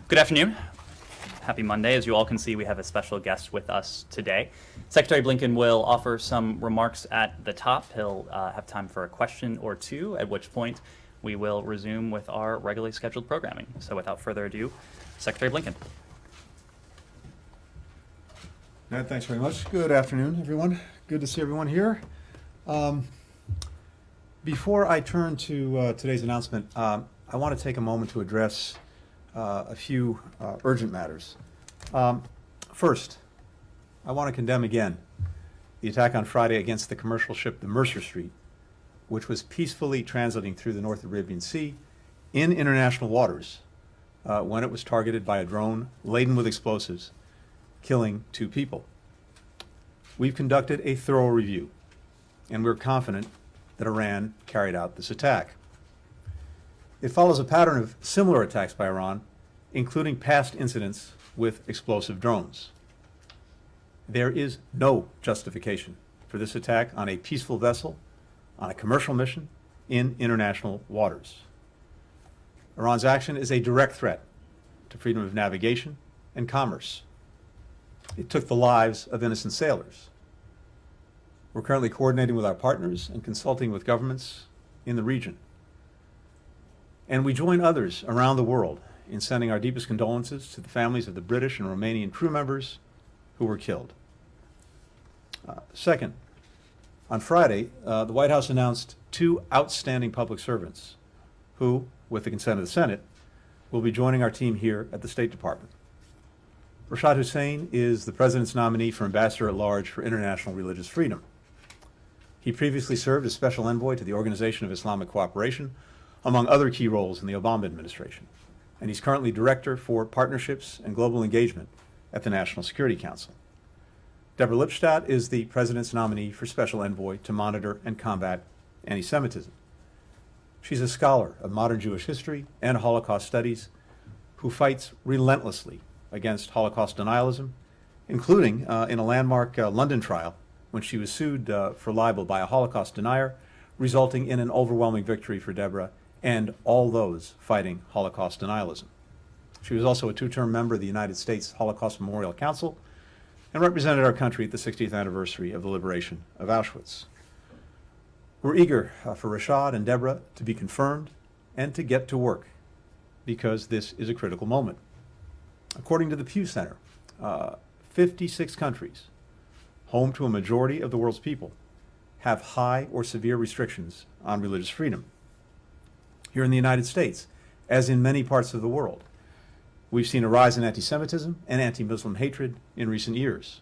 Good afternoon. Happy Monday. As you all can see, we have a special guest with us today. Secretary Blinken will offer some remarks at the top. He'll have time for a question or two, at which point we will resume with our regularly scheduled programming. So without further ado, Secretary Blinken. Ned, thanks very much. Good afternoon, everyone. Good to see everyone here. Before I turn to today's announcement, I want to take a moment to address a few urgent matters. First, I want to condemn again the attack on Friday against the commercial ship the Mercer Street, which was peacefully transiting through the North Arabian Sea in international waters when it was targeted by a drone laden with explosives, killing 2 people. We've conducted a thorough review, and we're confident that Iran carried out this attack. It follows a pattern of similar attacks by Iran, including past incidents with explosive drones. There is no justification for this attack on a peaceful vessel, on a commercial mission, in international waters. Iran's action is a direct threat to freedom of navigation and commerce. It took the lives of innocent sailors. We're currently coordinating with our partners and consulting with governments in the region. And we join others around the world in sending our deepest condolences to the families of the British and Romanian crew members who were killed. Second, on Friday, the White House announced 2 outstanding public servants who, with the consent of the Senate, will be joining our team here at the State Department. Rashad Hussain is the President's nominee for Ambassador at Large for International Religious Freedom. He previously served as Special Envoy to the Organization of Islamic Cooperation, among other key roles in the Obama administration, and he's currently Director for Partnerships and Global Engagement at the National Security Council. Deborah Lipstadt is the President's nominee for Special Envoy to monitor and combat anti-Semitism. She's a scholar of modern Jewish history and Holocaust studies who fights relentlessly against Holocaust denialism, including in a landmark London trial when she was sued for libel by a Holocaust denier, resulting in an overwhelming victory for Deborah and all those fighting Holocaust denialism. She was also a 2-term member of the United States Holocaust Memorial Council and represented our country at the 60th anniversary of the liberation of Auschwitz. We're eager for Rashad and Deborah to be confirmed and to get to work, because this is a critical moment. According to the Pew Center, 56 countries, home to a majority of the world's people, have high or severe restrictions on religious freedom. Here in the United States, as in many parts of the world, we've seen a rise in anti-Semitism and anti-Muslim hatred in recent years.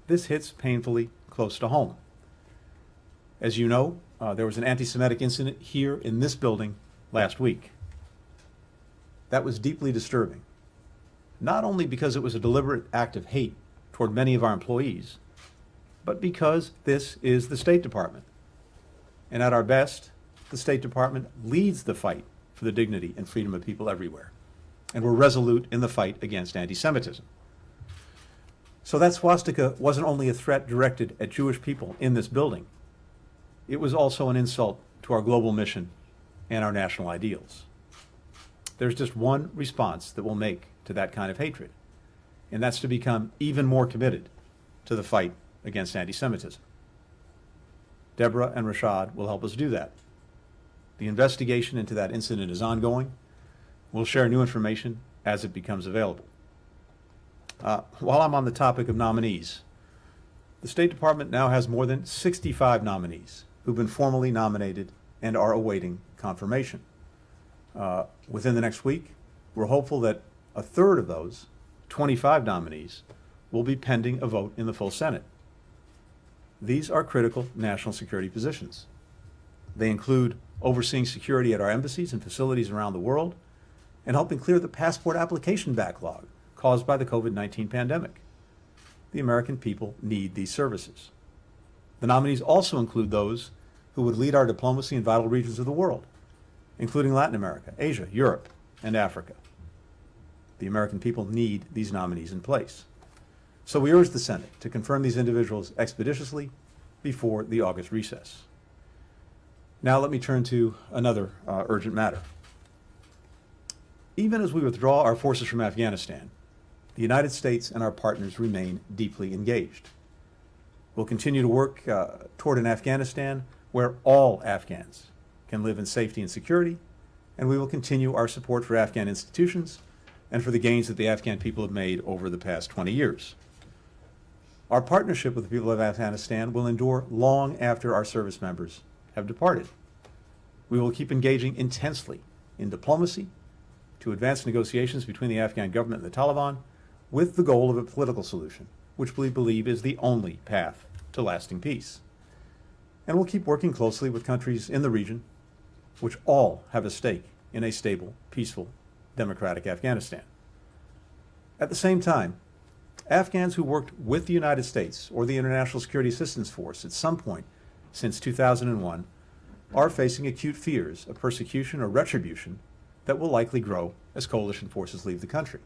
This hits painfully close to home. As you know, there was an anti-Semitic incident here in this building last week. That was deeply disturbing, not only because it was a deliberate act of hate toward many of our employees, but because this is the State Department. And at our best, the State Department leads the fight for the dignity and freedom of people everywhere. And we're resolute in the fight against anti-Semitism. So that swastika wasn't only a threat directed at Jewish people in this building. It was also an insult to our global mission and our national ideals. There's just one response that we'll make to that kind of hatred, and that's to become even more committed to the fight against anti-Semitism. Deborah and Rashad will help us do that. The investigation into that incident is ongoing. We'll share new information as it becomes available. While I'm on the topic of nominees, the State Department now has more than 65 nominees who've been formally nominated and are awaiting confirmation. Within the next week, we're hopeful that a third of those 25 nominees will be pending a vote in the full Senate. These are critical national security positions. They include overseeing security at our embassies and facilities around the world, and helping clear the passport application backlog caused by the COVID-19 pandemic. The American people need these services. The nominees also include those who would lead our diplomacy in vital regions of the world, including Latin America, Asia, Europe, and Africa. The American people need these nominees in place. So we urge the Senate to confirm these individuals expeditiously before the August recess. Now let me turn to another urgent matter. Even as we withdraw our forces from Afghanistan, the United States and our partners remain deeply engaged. We'll continue to work toward an Afghanistan where all Afghans can live in safety and security, and we will continue our support for Afghan institutions and for the gains that the Afghan people have made over the past 20 years. Our partnership with the people of Afghanistan will endure long after our service members have departed. We will keep engaging intensely in diplomacy to advance negotiations between the Afghan government and the Taliban with the goal of a political solution, which we believe is the only path to lasting peace. And we'll keep working closely with countries in the region, which all have a stake in a stable, peaceful, democratic Afghanistan. At the same time, Afghans who worked with the United States or the International Security Assistance Force at some point since 2001 are facing acute fears of persecution or retribution that will likely grow as coalition forces leave the country.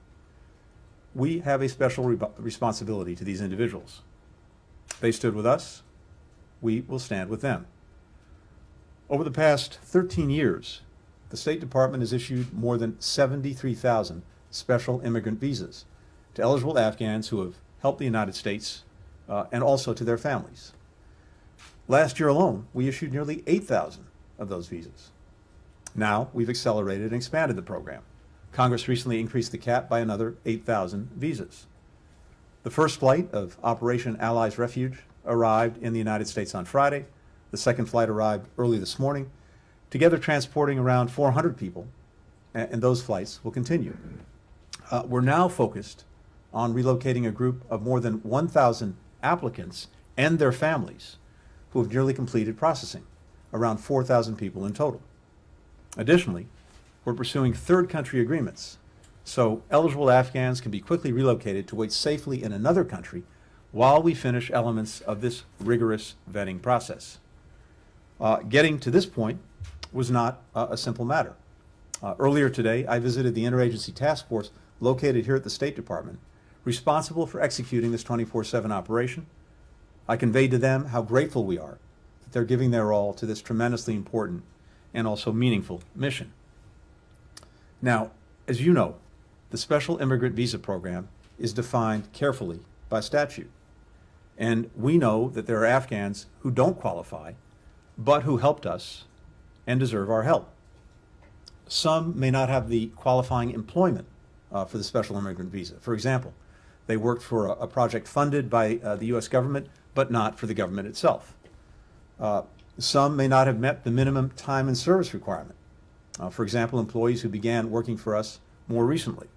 We have a special responsibility to these individuals. They stood with us. We will stand with them. Over the past 13 years, the State Department has issued more than 73,000 special immigrant visas to eligible Afghans who have helped the United States and also to their families. Last year alone, we issued nearly 8,000 of those visas. Now, we've accelerated and expanded the program. Congress recently increased the cap by another 8,000 visas. The first flight of Operation Allies Refuge arrived in the United States on Friday. The second flight arrived early this morning, together transporting around 400 people, and those flights will continue. We're now focused on relocating a group of more than 1,000 applicants and their families who have nearly completed processing, around 4,000 people in total. Additionally, we're pursuing third country agreements, so eligible Afghans can be quickly relocated to wait safely in another country while we finish elements of this rigorous vetting process. Getting to this point was not a simple matter. Earlier today, I visited the interagency task force located here at the State Department, responsible for executing this 24/7 operation. I conveyed to them how grateful we are that they're giving their all to this tremendously important and also meaningful mission. Now, as you know, the Special Immigrant Visa Program is defined carefully by statute. And we know that there are Afghans who don't qualify, but who helped us and deserve our help. Some may not have the qualifying employment for the Special Immigrant Visa. For example, they worked for a project funded by the U.S. government, but not for the government itself. Some may not have met the minimum time and service requirement. For example, employees who began working for us more recently.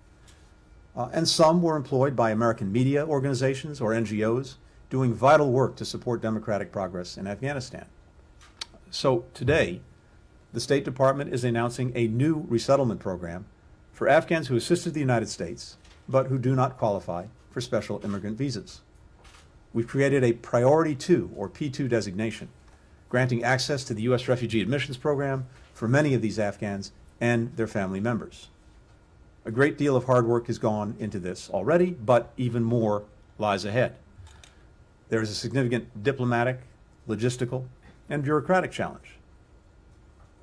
And some were employed by American media organizations or NGOs doing vital work to support democratic progress in Afghanistan. So today, the State Department is announcing a new resettlement program for Afghans who assisted the United States, but who do not qualify for special immigrant visas. We've created a Priority 2, or P2 designation, granting access to the U.S. Refugee Admissions Program for many of these Afghans and their family members. A great deal of hard work has gone into this already, but even more lies ahead. There is a significant diplomatic, logistical, and bureaucratic challenge.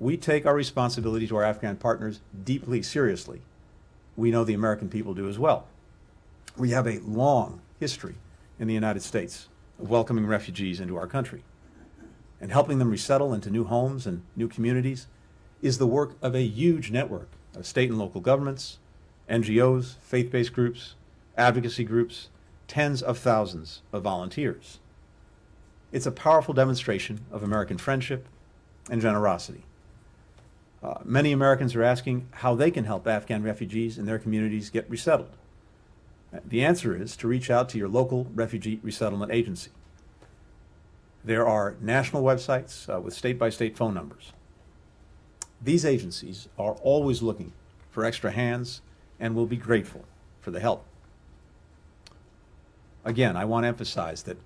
We take our responsibility to our Afghan partners deeply seriously. We know the American people do as well. We have a long history in the United States of welcoming refugees into our country. And helping them resettle into new homes and new communities is the work of a huge network of state and local governments, NGOs, faith-based groups, advocacy groups, tens of thousands of volunteers. It's a powerful demonstration of American friendship and generosity. Many Americans are asking how they can help Afghan refugees and their communities get resettled. The answer is to reach out to your local refugee resettlement agency. There are national websites with state-by-state phone numbers. These agencies are always looking for extra hands and will be grateful for the help. Again, I want to emphasize that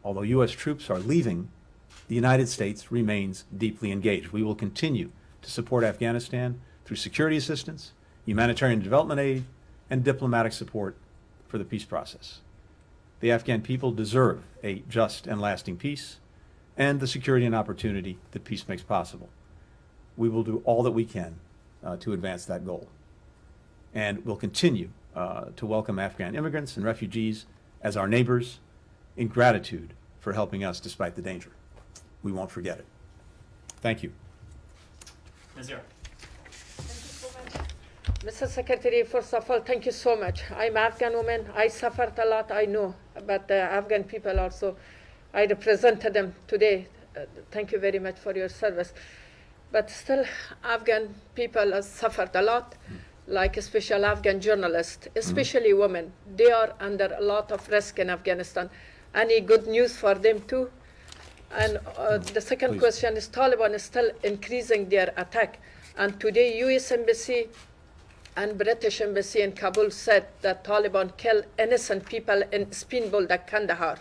although U.S. troops are leaving, the United States remains deeply engaged. We will continue to support Afghanistan through security assistance, humanitarian development aid, and diplomatic support for the peace process. The Afghan people deserve a just and lasting peace and the security and opportunity that peace makes possible. We will do all that we can to advance that goal. and will continue to welcome Afghan immigrants and refugees as our neighbors in gratitude for helping us despite the danger. We won't forget it. Thank you. Nazira. Mr. Secretary, first of all, thank you so much. I'm Afghan woman. I suffered a lot, I know, but the Afghan people also, I represented them today. Thank you very much for your service. But still, Afghan people have suffered a lot, like especially Afghan journalists, especially women. They are under a lot of risk in Afghanistan. Any good news for them too? And the second Please. question is Taliban is still increasing their attack. And today, U.S. Embassy and British Embassy in Kabul said that Taliban killed innocent people in Spinbul, Kandahar.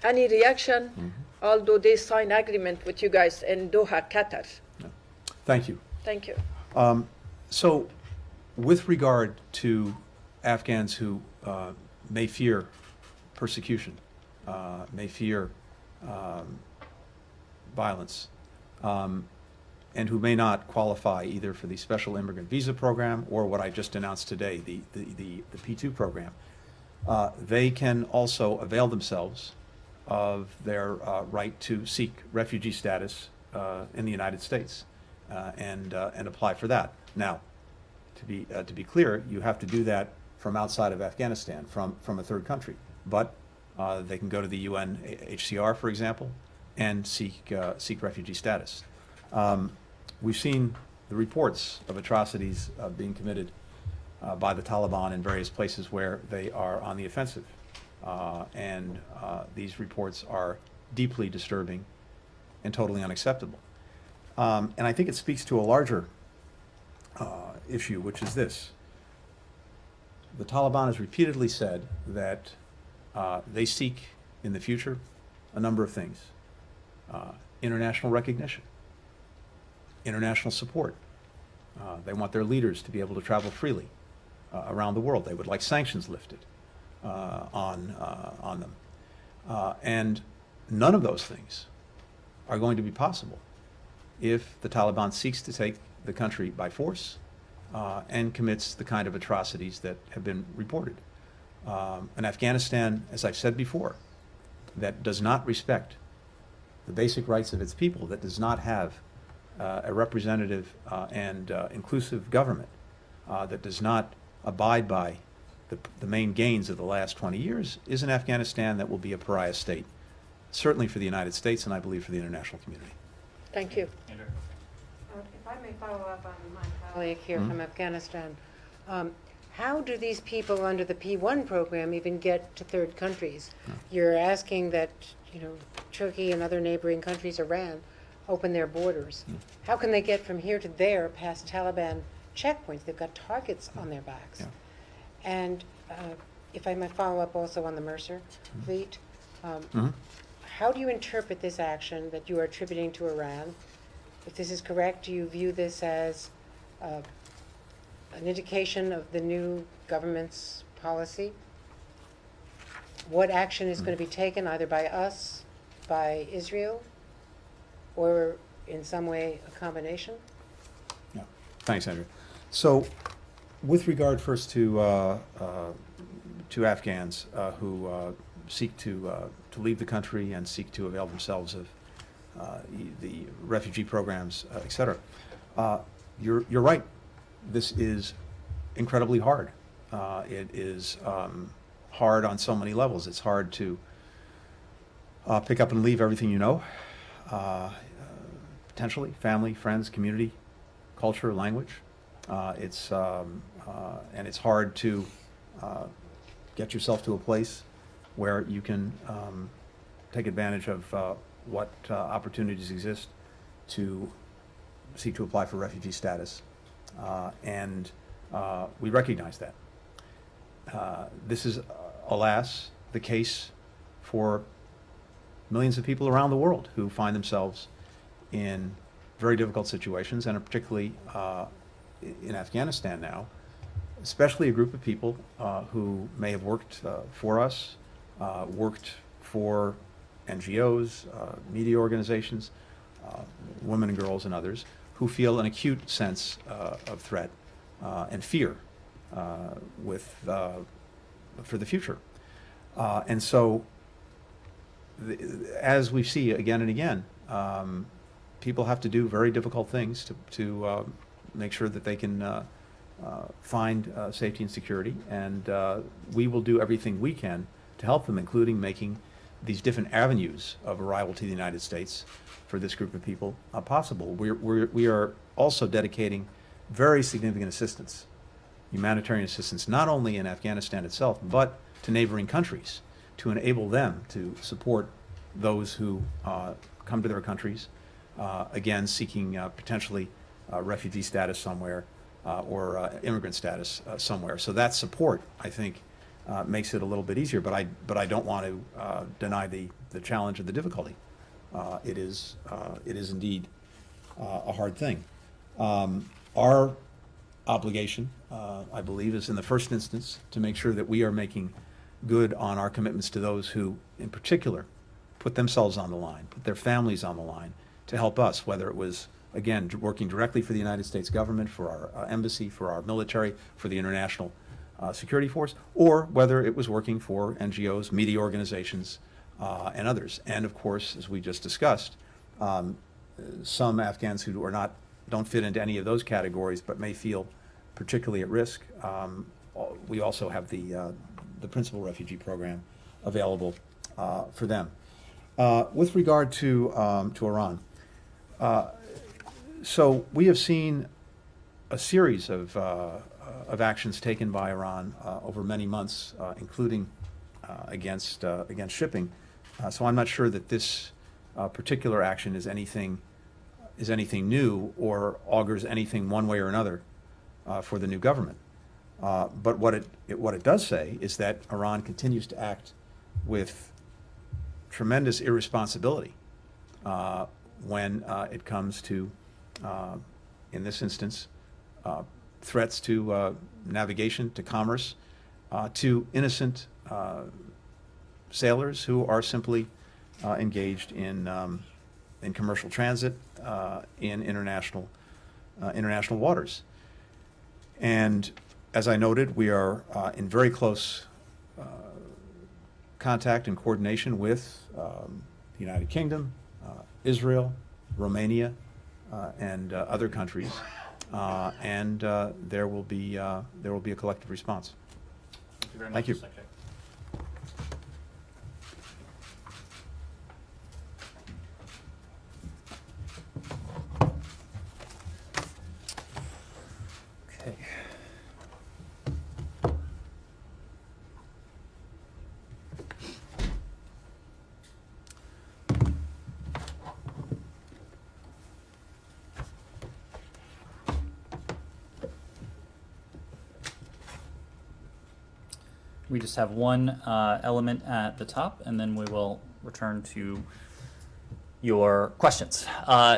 Any reaction, although they signed agreement with you guys in Doha, Qatar? No. Thank you. Thank you. So, with regard to Afghans who may fear persecution, may fear violence, and who may not qualify either for the special immigrant visa program or what I just announced today, the P2 program, they can also avail themselves of their right to seek refugee status in the United States and apply for that. Now, to be clear, you have to do that from outside of Afghanistan, from a third country. But they can go to the UNHCR, for example, and seek refugee status. We've seen the reports of atrocities being committed by the Taliban in various places where they are on the offensive. And these reports are deeply disturbing and totally unacceptable. And I think it speaks to a larger issue, which is this. The Taliban has repeatedly said that they seek in the future a number of things. International recognition, international support. They want their leaders to be able to travel freely around the world. They would like sanctions lifted on them. And none of those things are going to be possible if the Taliban seeks to take the country by force and commits the kind of atrocities that have been reported. An Afghanistan, as I've said before, that does not respect the basic rights of its people, that does not have a representative and inclusive government, that does not abide by the main gains of the last 20 years, is an Afghanistan that will be a pariah state, certainly for the United States and I believe for the international community. Thank you. Andrew. If I may follow up on my colleague here from Afghanistan, how do these people under the P1 program even get to third countries? You're asking that, Turkey and other neighboring countries, Iran, open their borders. How can they get from here to there past Taliban checkpoints? They've got targets on their backs. Yeah. And if I might follow up also on the Mercer fleet, how do you interpret this action that you are attributing to Iran? If this is correct, do you view this as an indication of the new government's policy? What action is going to be taken either by us, by Israel, or in some way a combination? Yeah. Thanks, Andrew. So, with regard first to Afghans who seek to leave the country and seek to avail themselves of the refugee programs, et cetera, you're right. This is incredibly hard. It is hard on so many levels. It's hard to pick up and leave everything you know, potentially, family, friends, community, culture, language. And it's hard to get yourself to a place where you can take advantage of what opportunities exist to seek to apply for refugee status. And we recognize that. This is, alas, the case for millions of people around the world who find themselves in very difficult situations, and particularly in Afghanistan now, especially a group of people who may have worked for us, worked for NGOs, media organizations, women and girls and others, who feel an acute sense of threat and fear for the future. And so, as we see again and again, people have to do very difficult things to make sure that they can find safety and security, and we will do everything we can to help them, including making these different avenues of arrival to the United States for this group of people possible. We are also dedicating very significant assistance, humanitarian assistance, not only in Afghanistan itself, but to neighboring countries, to enable them to support those who come to their countries, again, seeking potentially refugee status somewhere or immigrant status somewhere. So that support, I think, makes it a little bit easier, but I don't want to deny the challenge and the difficulty. It is indeed a hard thing. Our obligation, I believe, is in the first instance to make sure that we are making good on our commitments to those who, in particular, put themselves on the line, put their families on the line to help us, whether it was, again, working directly for the United States government, for our embassy, for our military, for the international security force, or whether it was working for NGOs, media organizations, and others. And of course, as we just discussed, some Afghans who don't fit into any of those categories but may feel particularly at risk, we also have the Principal Refugee Program available for them. With regard to Iran, so we have seen a series of actions taken by Iran over many months, including against shipping. So I'm not sure that this particular action is anything new or augurs anything one way or another for the new government. But what it does say is that Iran continues to act with tremendous irresponsibility when it comes to, in this instance, threats to navigation, to commerce, to innocent sailors who are simply engaged in commercial transit in international waters. And as I noted, we are in very close contact and coordination with the United Kingdom, Israel, Romania, and other countries, and there will be a collective response. Thank you very much, Thank you. Secretary. Okay. We just have one element at the top, and then we will return to your questions.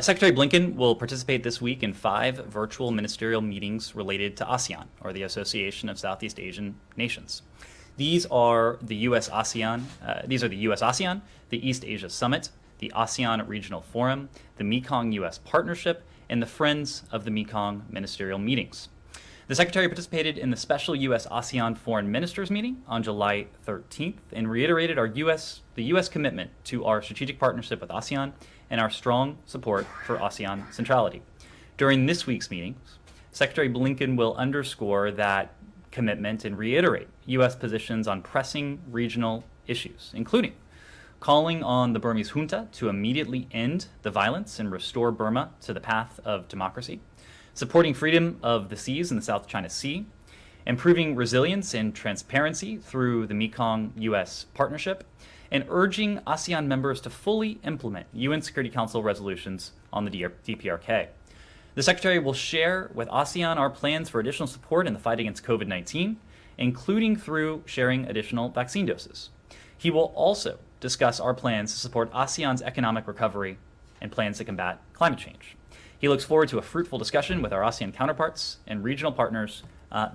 Secretary Blinken will participate this week in 5 virtual ministerial meetings related to ASEAN, or the Association of Southeast Asian Nations. These are the U.S. ASEAN, the East Asia Summit, the ASEAN Regional Forum, the Mekong-U.S. Partnership, and the Friends of the Mekong ministerial meetings. The Secretary participated in the special U.S. ASEAN Foreign Ministers meeting on July 13th and reiterated the U.S. commitment to our strategic partnership with ASEAN and our strong support for ASEAN centrality. During this week's meetings, Secretary Blinken will underscore that commitment and reiterate U.S. positions on pressing regional issues, including calling on the Burmese junta to immediately end the violence and restore Burma to the path of democracy, supporting freedom of the seas in the South China Sea, improving resilience and transparency through the Mekong-U.S. Partnership, and urging ASEAN members to fully implement UN Security Council resolutions on the DPRK. The Secretary will share with ASEAN our plans for additional support in the fight against COVID-19, including through sharing additional vaccine doses. He will also discuss our plans to support ASEAN's economic recovery and plans to combat climate change. He looks forward to a fruitful discussion with our ASEAN counterparts and regional partners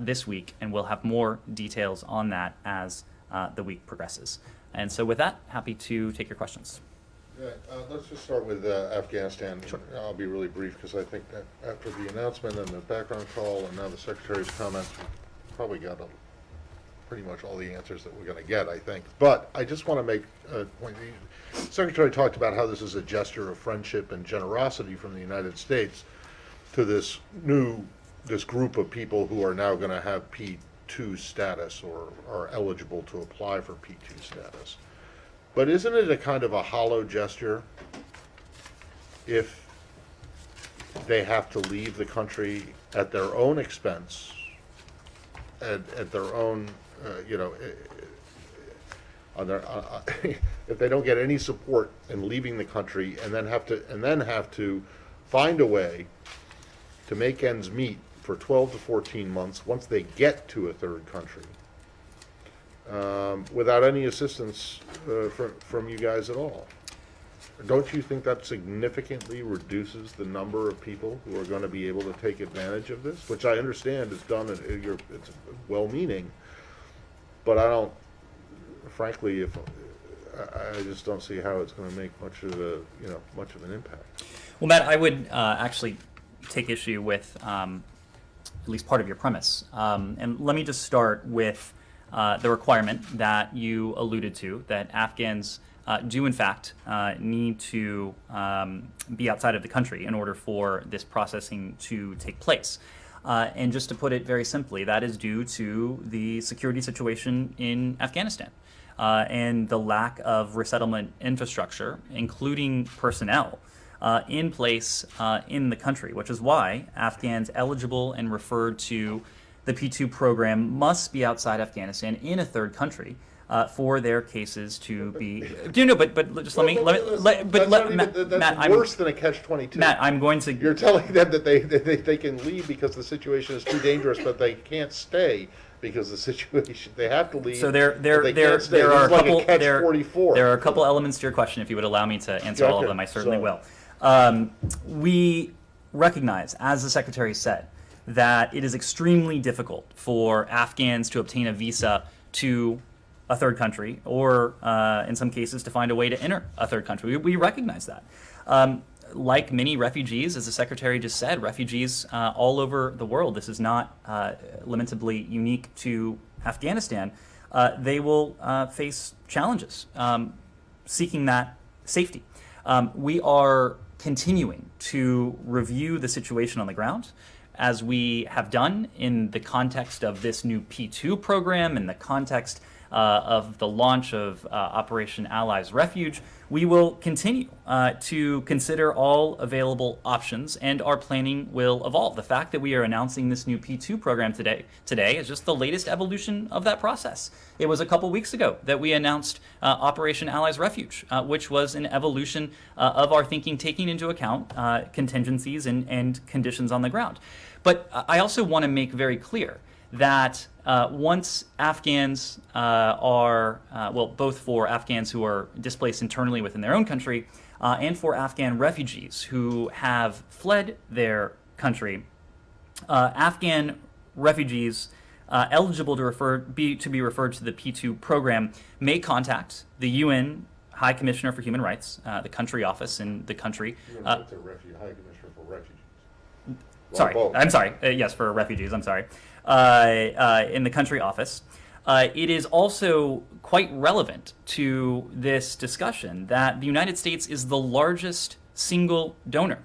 this week, and we'll have more details on that as the week progresses. And so with that, happy to take your questions. Yeah, let's just start with Afghanistan. Sure. I'll be really brief because I think that after the announcement and the background call and now the Secretary's comments, we've probably got pretty much all the answers that we're going to get, I think. But I just want to make a point. The Secretary talked about how this is a gesture of friendship and generosity from the United States to this group of people who are now going to have P2 status or are eligible to apply for P2 status. But isn't it a kind of a hollow gesture if they have to leave the country at their own expense, at their own, on their, if they don't get any support in leaving the country, and then have to find a way to make ends meet for 12 to 14 months once they get to a third country? Without any assistance from you guys at all. Don't you think that significantly reduces the number of people who are going to be able to take advantage of this? Which I understand is done, it's well-meaning, but I don't, frankly, I just don't see how it's going to make much of an impact. Well, Matt, I would actually take issue with at least part of your premise. And let me just start with the requirement that you alluded to, that Afghans do in fact need to be outside of the country in order for this processing to take place. And just to put it very simply, that is due to the security situation in Afghanistan and the lack of resettlement infrastructure, including personnel, in place in the country, which is why Afghans eligible and referred to the P2 program must be outside Afghanistan in a third country for their cases to be. But just let me. That's worse than a catch-22. Matt, I'm going to. You're telling them that they can leave because the situation is too dangerous, but they can't stay because the situation they have to leave. So there are a couple elements to your question. If you would allow me to answer all of them, I certainly will. We recognize, as the Secretary said, that it is extremely difficult for Afghans to obtain a visa to a third country, or in some cases to find a way to enter a third country. We recognize that. Like many refugees, as the Secretary just said, refugees all over the world, this is not limitably unique to Afghanistan, they will face challenges seeking that safety. We are continuing to review the situation on the ground, as we have done in the context of this new P2 program, in the context of the launch of Operation Allies Refuge. We will continue to consider all available options, and our planning will evolve. The fact that we are announcing this new P2 program today is just the latest evolution of that process. It was a couple weeks ago that we announced Operation Allies Refuge, which was an evolution of our thinking, taking into account contingencies and conditions on the ground. But I also want to make very clear that once Afghans both for Afghans who are displaced internally within their own country and for Afghan refugees who have fled their country, Afghan refugees eligible to be referred to the P2 program may contact the UN High Commissioner for Human Rights, the country office in the country. High Commissioner for Refugees. Yes, for refugees. I'm sorry. In the country office. It is also quite relevant to this discussion that the United States is the largest single donor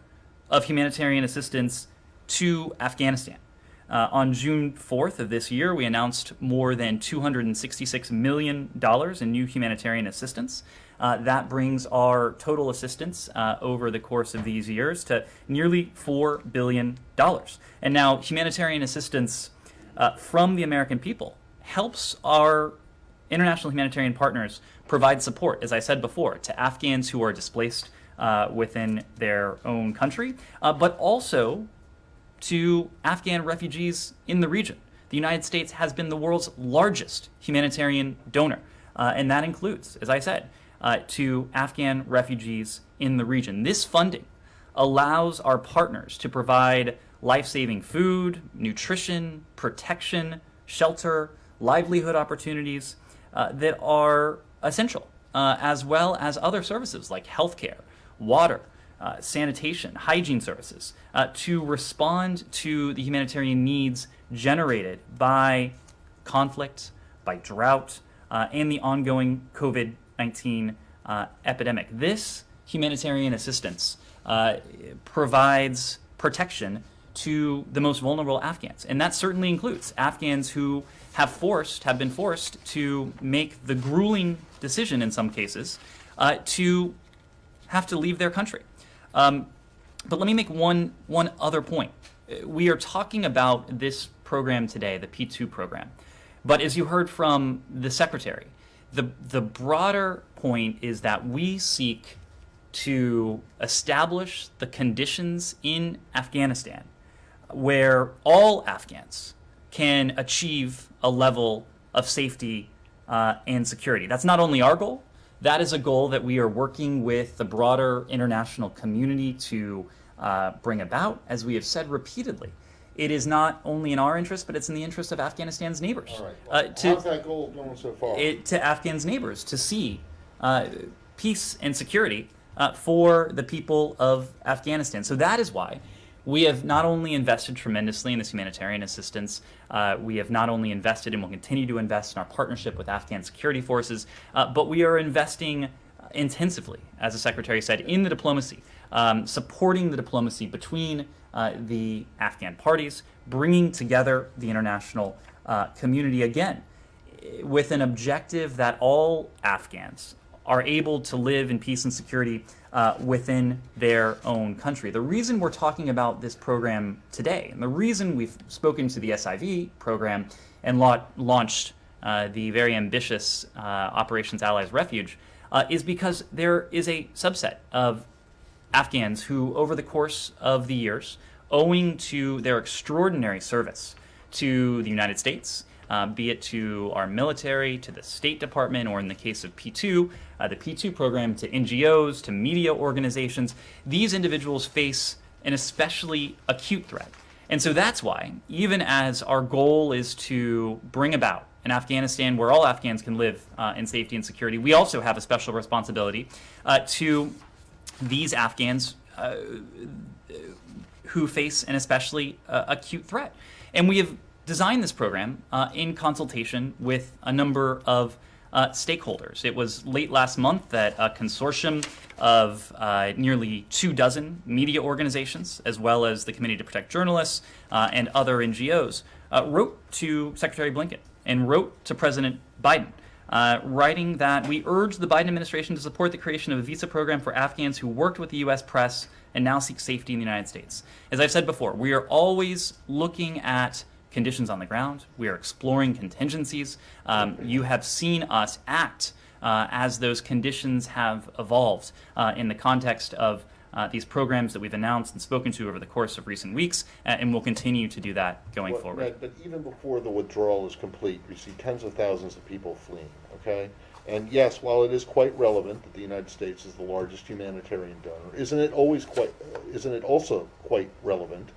of humanitarian assistance to Afghanistan. On June 4th of this year, we announced more than $266 million in new humanitarian assistance. That brings our total assistance over the course of these years to nearly $4 billion. And now humanitarian assistance from the American people helps our international humanitarian partners provide support, as I said before, to Afghans who are displaced within their own country, but also to Afghan refugees in the region. The United States has been the world's largest humanitarian donor, and that includes, as I said, to Afghan refugees in the region. This funding allows our partners to provide life-saving food, nutrition, protection, shelter, livelihood opportunities that are essential as well as other services like healthcare, water, sanitation, hygiene services, to respond to the humanitarian needs generated by conflict, by drought, and the ongoing COVID-19 epidemic. This humanitarian assistance provides protection to the most vulnerable Afghans, and that certainly includes Afghans who have been forced to make the grueling decision in some cases to have to leave their country. But let me make one other point. We are talking about this program today, the P2 program, but as you heard from the Secretary, the broader point is that we seek to establish the conditions in Afghanistan where all Afghans can achieve a level of safety and security. That's not only our goal, that is a goal that we are working with the broader international community to bring about. As we have said repeatedly, it is not only in our interest, but it's in the interest of Afghanistan's neighbors. All right. How's that goal going so far? To Afghans' neighbors to see peace and security for the people of Afghanistan. So that is why we have not only invested tremendously in this humanitarian assistance, we have not only invested and will continue to invest in our partnership with Afghan security forces, but we are investing intensively, as the Secretary said, in the diplomacy, supporting the diplomacy between the Afghan parties, bringing together the international community again, with an objective that all Afghans are able to live in peace and security within their own country. The reason we're talking about this program today, and the reason we've spoken to the SIV program and launched the very ambitious Operations Allies Refuge, is because there is a subset of Afghans who, over the course of the years, owing to their extraordinary service to the United States, be it to our military, to the State Department, or in the case of P2, the P2 program, to NGOs, to media organizations, these individuals face an especially acute threat. And so that's why, even as our goal is to bring about an Afghanistan where all Afghans can live in safety and security, we also have a special responsibility to these Afghans who face an especially acute threat. And we have designed this program in consultation with a number of stakeholders. It was late last month that a consortium of nearly 24 media organizations, as well as the Committee to Protect Journalists and other NGOs, wrote to Secretary Blinken and wrote to President Biden, writing that we urge the Biden administration to support the creation of a visa program for Afghans who worked with the U.S. press and now seek safety in the United States. As I've said before, we are always looking at conditions on the ground. We are exploring contingencies. You have seen us act as those conditions have evolved in the context of these programs that we've announced and spoken to over the course of recent weeks, and we'll continue to do that going forward. But even before the withdrawal is complete, we see tens of thousands of people fleeing, okay? And yes, while it is quite relevant that the United States is the largest humanitarian donor, isn't it also quite relevant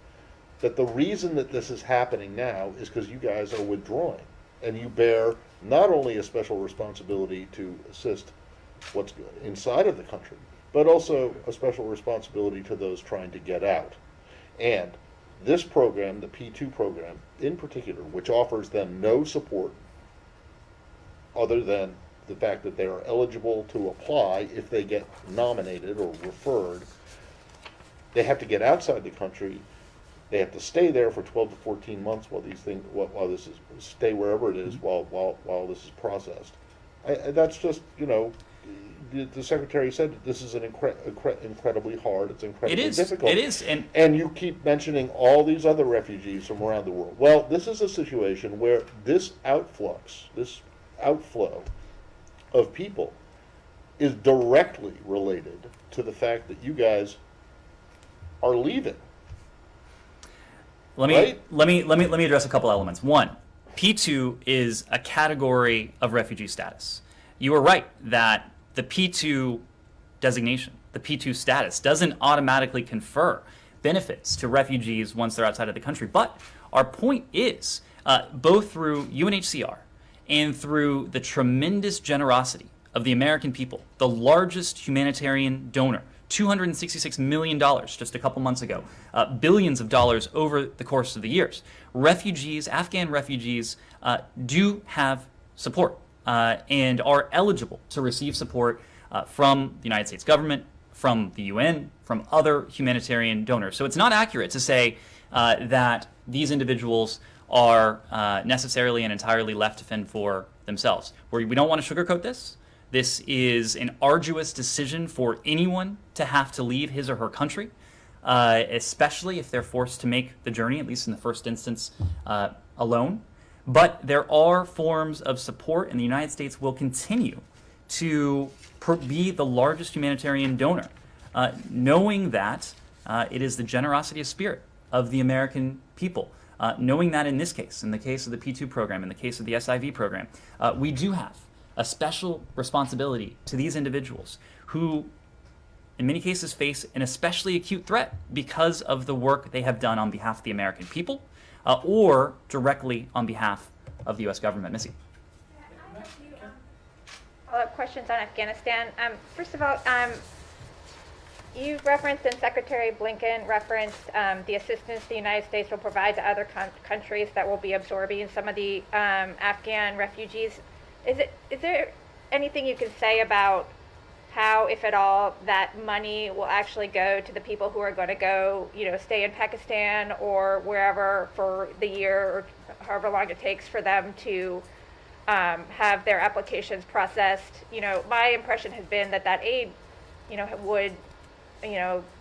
that the reason that this is happening now is because you guys are withdrawing, and you bear not only a special responsibility to assist what's inside of the country, but also a special responsibility to those trying to get out. And this program, the P2 program in particular, which offers them no support other than the fact that they are eligible to apply if they get nominated or referred, they have to get outside the country. They have to stay there for 12 to 14 months while this is, stay wherever it is while this is processed. That's just, the Secretary said that this is an incredibly hard, it's incredibly difficult. It is. And you keep mentioning all these other refugees from around the world. Well, this is a situation where this outflow of people is directly related to the fact that you guys are leaving. Let me address a couple elements. One, P2 is a category of refugee status. You are right that the P2 designation, the P2 status, doesn't automatically confer benefits to refugees once they're outside of the country. But our point is, both through UNHCR and through the tremendous generosity of the American people, the largest humanitarian donor, $266 million just a couple months ago, billions of dollars over the course of the years. Refugees, Afghan refugees, do have support and are eligible to receive support from the United States government, from the UN, from other humanitarian donors. So it's not accurate to say that these individuals are necessarily and entirely left to fend for themselves. We don't want to sugarcoat this. This is an arduous decision for anyone to have to leave his or her country, especially if they're forced to make the journey, at least in the first instance, alone. But there are forms of support, and the United States will continue to be the largest humanitarian donor, knowing that it is the generosity of spirit of the American people. Knowing that in this case, in the case of the P2 program, in the case of the SIV program, we do have a special responsibility to these individuals who, in many cases, face an especially acute threat because of the work they have done on behalf of the American people or directly on behalf of the U.S. government. Missy. I have a few follow-up questions on Afghanistan. First of all, you referenced and Secretary Blinken referenced the assistance the United States will provide to other countries that will be absorbing some of the Afghan refugees. Is there anything you can say about how, if at all, that money will actually go to the people who are going to go, stay in Pakistan or wherever for the year or however long it takes for them to have their applications processed? My impression has been that aid, would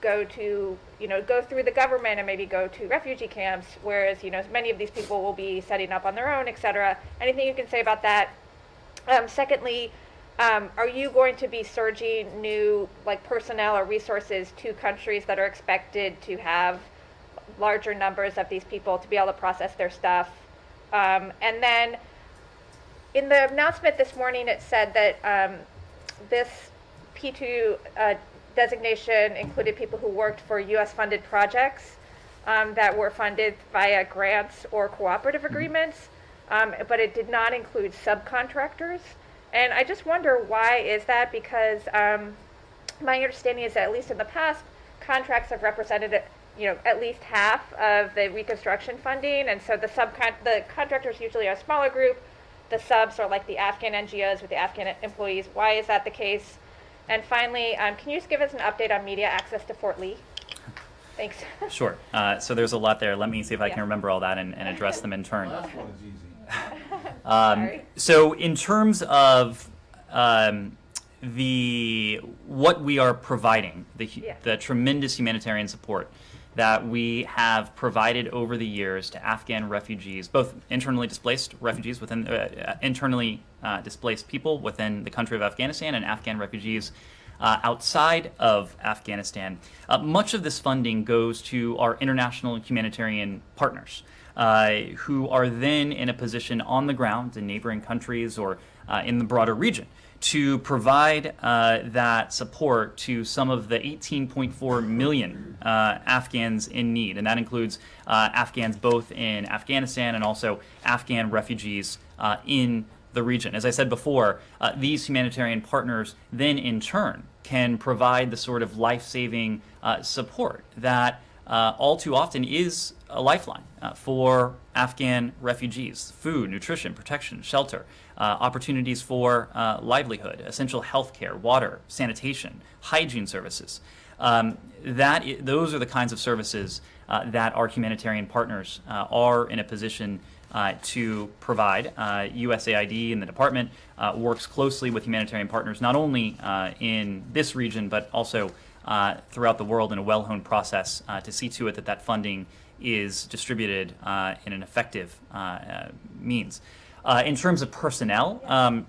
go to, go through the government and maybe go to refugee camps, whereas, many of these people will be setting up on their own, et cetera. Anything you can say about that? Secondly, are you going to be surging new personnel or resources to countries that are expected to have larger numbers of these people to be able to process their stuff? And then in the announcement this morning, it said that this P2 designation included people who worked for U.S.-funded projects that were funded via grants or cooperative agreements, but it did not include subcontractors. And I just wonder, why is that? Because my understanding is that, at least in the past, contracts have represented at least half of the reconstruction funding, and so the contractors usually are a smaller group. The subs are like the Afghan NGOs with the Afghan employees. Why is that the case? And finally, can you just give us an update on media access to Fort Lee? Thanks. Sure. So there's a lot there. Let me see if I can remember all that and address them in turn. Last one is easy. So in terms of what we are providing, the tremendous humanitarian support that we have provided over the years to Afghan refugees, both internally displaced refugees within internally displaced people within the country of Afghanistan and Afghan refugees outside of Afghanistan. Much of this funding goes to our international humanitarian partners, who are then in a position on the ground in neighboring countries or in the broader region to provide that support to some of the 18.4 million Afghans in need. And that includes Afghans both in Afghanistan and also Afghan refugees in the region. As I said before, these humanitarian partners then in turn can provide the sort of life-saving support that all too often is a lifeline for Afghan refugees: food, nutrition, protection, shelter, opportunities for livelihood, essential health care, water, sanitation, hygiene services. Those are the kinds of services that our humanitarian partners are in a position to provide. USAID and the department works closely with humanitarian partners not only in this region but also throughout the world in a well-honed process to see to it that funding is distributed in an effective means. In terms of personnel,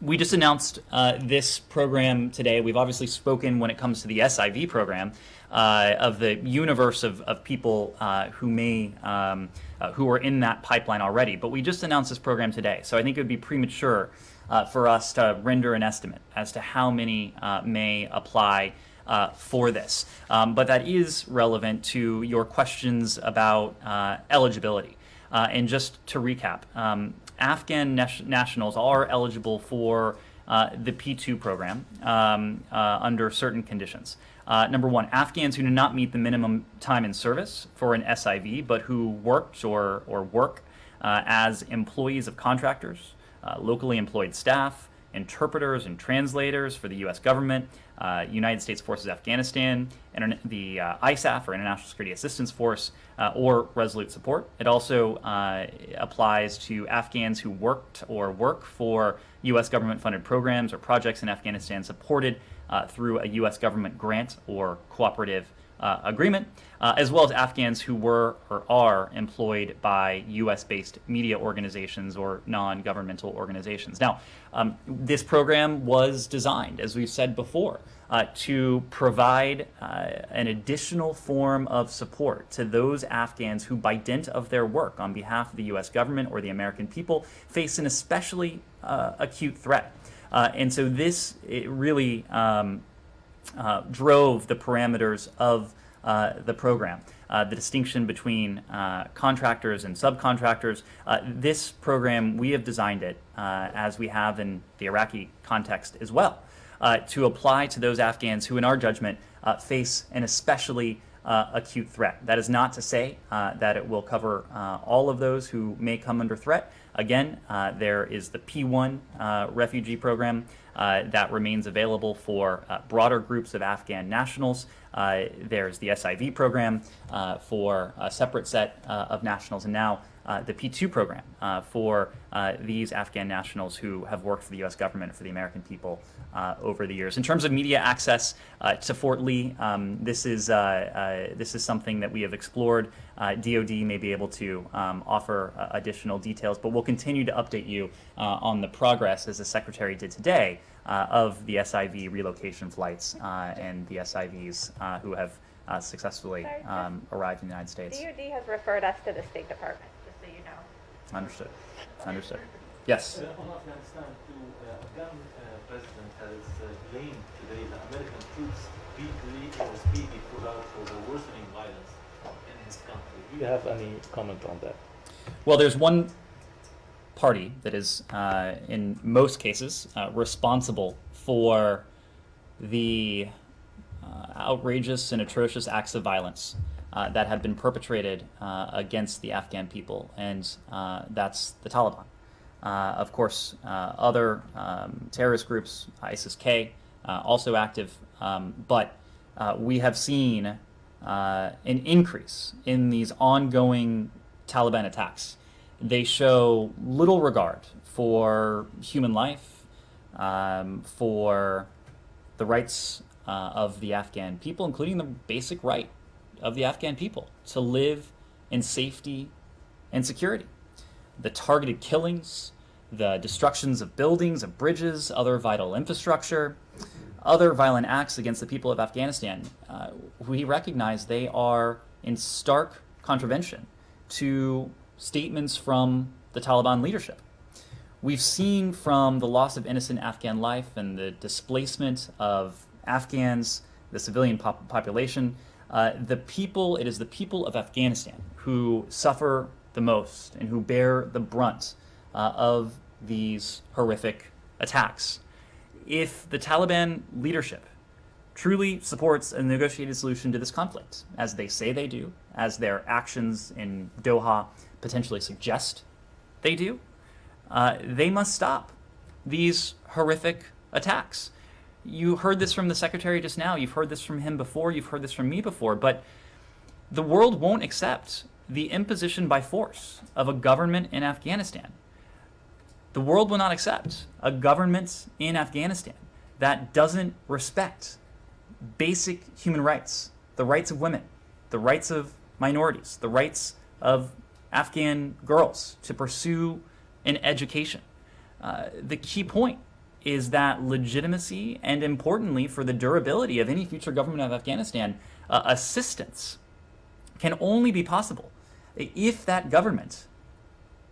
we just announced this program today. We've obviously spoken when it comes to the SIV program of the universe of people who are in that pipeline already. But we just announced this program today, so I think it would be premature for us to render an estimate as to how many may apply for this. But that is relevant to your questions about eligibility. And just to recap, Afghan nationals are eligible for the P2 program under certain conditions. Number one, Afghans who do not meet the minimum time in service for an SIV, but who worked or work as employees of contractors, locally employed staff, interpreters and translators for the U.S. government, United States Forces Afghanistan, the ISAF, or International Security Assistance Force, or Resolute Support. It also applies to Afghans who worked or work for U.S. government-funded programs or projects in Afghanistan supported through a U.S. government grant or cooperative agreement, as well as Afghans who were or are employed by U.S.-based media organizations or non-governmental organizations. Now, this program was designed, as we've said before, to provide an additional form of support to those Afghans who, by dint of their work on behalf of the U.S. government or the American people, face an especially acute threat. And so this really drove the parameters of the program. The distinction between contractors and subcontractors. This program, we have designed it, as we have in the Iraqi context as well, to apply to those Afghans who, in our judgment, face an especially acute threat. That is not to say that it will cover all of those who may come under threat. Again, there is the P1 refugee program that remains available for broader groups of Afghan nationals. There's the SIV program for a separate set of nationals, and now the P2 program for these Afghan nationals who have worked for the U.S. government and for the American people over the years. In terms of media access to Fort Lee, this is something that we have explored. DoD may be able to offer additional details, but we'll continue to update you on the progress, as the Secretary did today, of the SIV relocation flights and the SIVs who have successfully arrived in the United States. DoD has referred us to the State Department, just so you know. Understood. Understood. Yes. On Afghanistan, too, Afghan president has blamed today the American troops speedy pullout for the worsening violence in his country. Do you have any comment on that? Well, there's one party that is, in most cases, responsible for the outrageous and atrocious acts of violence that have been perpetrated against the Afghan people, and that's the Taliban. Of course, other terrorist groups, ISIS-K, also active, but we have seen an increase in these ongoing Taliban attacks. They show little regard for human life, for the rights of the Afghan people, including the basic right of the Afghan people to live in safety and security. The targeted killings, the destructions of buildings, of bridges, other vital infrastructure, other violent acts against the people of Afghanistan, we recognize they are in stark contravention to statements from the Taliban leadership. We've seen from the loss of innocent Afghan life and the displacement of Afghans, the civilian population, it is the people of Afghanistan who suffer the most and who bear the brunt of these horrific attacks. If the Taliban leadership truly supports a negotiated solution to this conflict, as they say they do, as their actions in Doha potentially suggest they do, they must stop these horrific attacks. You heard this from the Secretary just now. You've heard this from him before. You've heard this from me before. But the world won't accept the imposition by force of a government in Afghanistan. The world will not accept a government in Afghanistan that doesn't respect basic human rights, the rights of women, the rights of minorities, the rights of Afghan girls to pursue an education. The key point is that legitimacy and, importantly, for the durability of any future government of Afghanistan, assistance can only be possible if that government,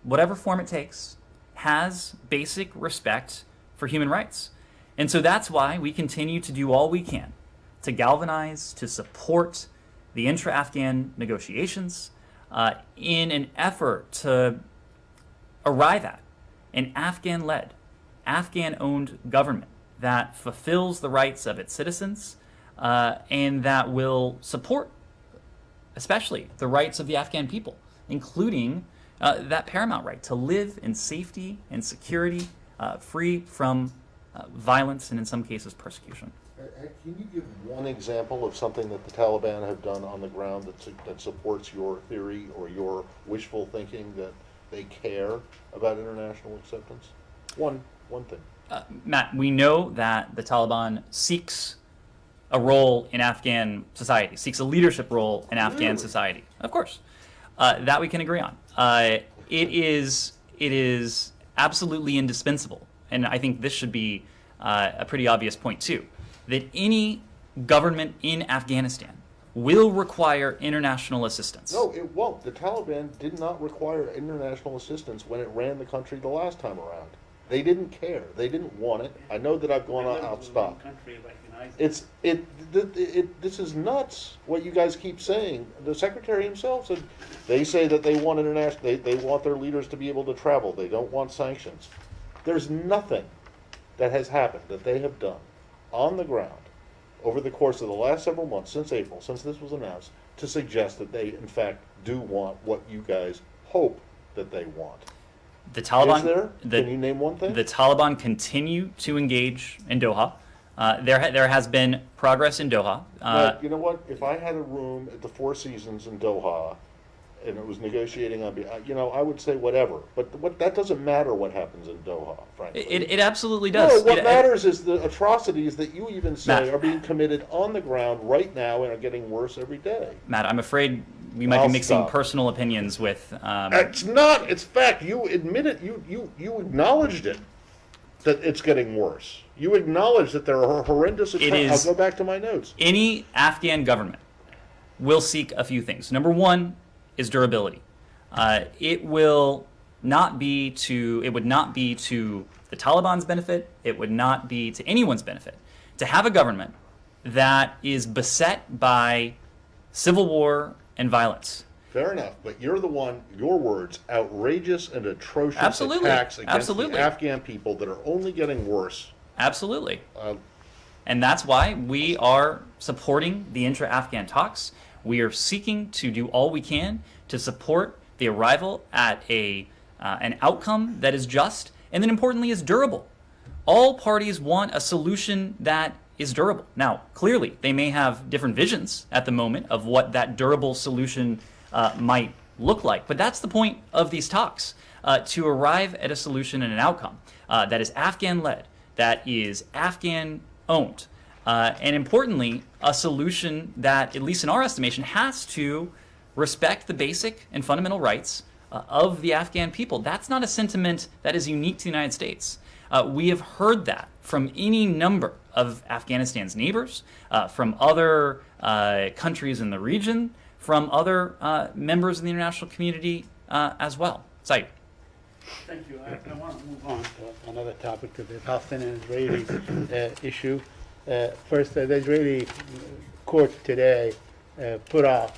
whatever form it takes, has basic respect for human rights. And so that's why we continue to do all we can to galvanize, to support the intra-Afghan negotiations in an effort to arrive at an Afghan-led, Afghan-owned government that fulfills the rights of its citizens and that will support, especially, the rights of the Afghan people, including that paramount right to live in safety and security, free from violence and, in some cases, persecution. Can you give one example of something that the Taliban have done on the ground that supports your theory or your wishful thinking that they care about international acceptance? One thing. Matt, we know that the Taliban seeks a role in Afghan society, seeks a leadership role in Afghan society. Of course. That we can agree on. It is absolutely indispensable, and I think this should be a pretty obvious point too, that any government in Afghanistan will require international assistance. No, it won't. The Taliban did not require international assistance when it ran the country the last time around. They didn't care. They didn't want it. I know that I've gone out stop. This is nuts. What you guys keep saying. The secretary himself said they say that they want international. They want their leaders to be able to travel. They don't want sanctions. There's nothing that has happened that they have done on the ground over the course of the last several months, since April, since this was announced, to suggest that they, in fact, do want what you guys hope that they want. The Taliban. Is there? Can you name one thing? The Taliban continue to engage in Doha. There has been progress in Doha. But you know what? If I had a room at the Four Seasons in Doha, and it was negotiating on, I would say whatever. But that doesn't matter what happens in Doha, frankly. It absolutely does. No, what matters is the atrocities that you even say Matt, are being committed on the ground right now and are getting worse every day. Matt, I'm afraid we might I'll be mixing stop. personal opinions with. It's not. It's fact. You admit it. You acknowledged it. That it's getting worse. You acknowledge that there are horrendous attacks. I'll go back to my notes. Any Afghan government will seek a few things. Number one is durability. It would not be to the Taliban's benefit. It would not be to anyone's benefit to have a government that is beset by civil war and violence. Fair enough, but you're the one, your words, outrageous and atrocious Absolutely. attacks against Absolutely. the Afghan people that are only getting worse. Absolutely. And that's why we are supporting the intra-Afghan talks. We are seeking to do all we can to support the arrival at an outcome that is just and then importantly is durable. All parties want a solution that is durable. Now, clearly, they may have different visions at the moment of what that durable solution might look like. But that's the point of these talks, to arrive at a solution and an outcome that is Afghan-led, that is Afghan-owned, and importantly, a solution that, at least in our estimation, has to respect the basic and fundamental rights of the Afghan people. That's not a sentiment that is unique to the United States. We have heard that from any number of Afghanistan's neighbors, from other countries in the region, from other members of the international community as well. Saeed. Thank you. I want to move on to another topic, to the Palestinian-Israeli issue. First, the Israeli court today put off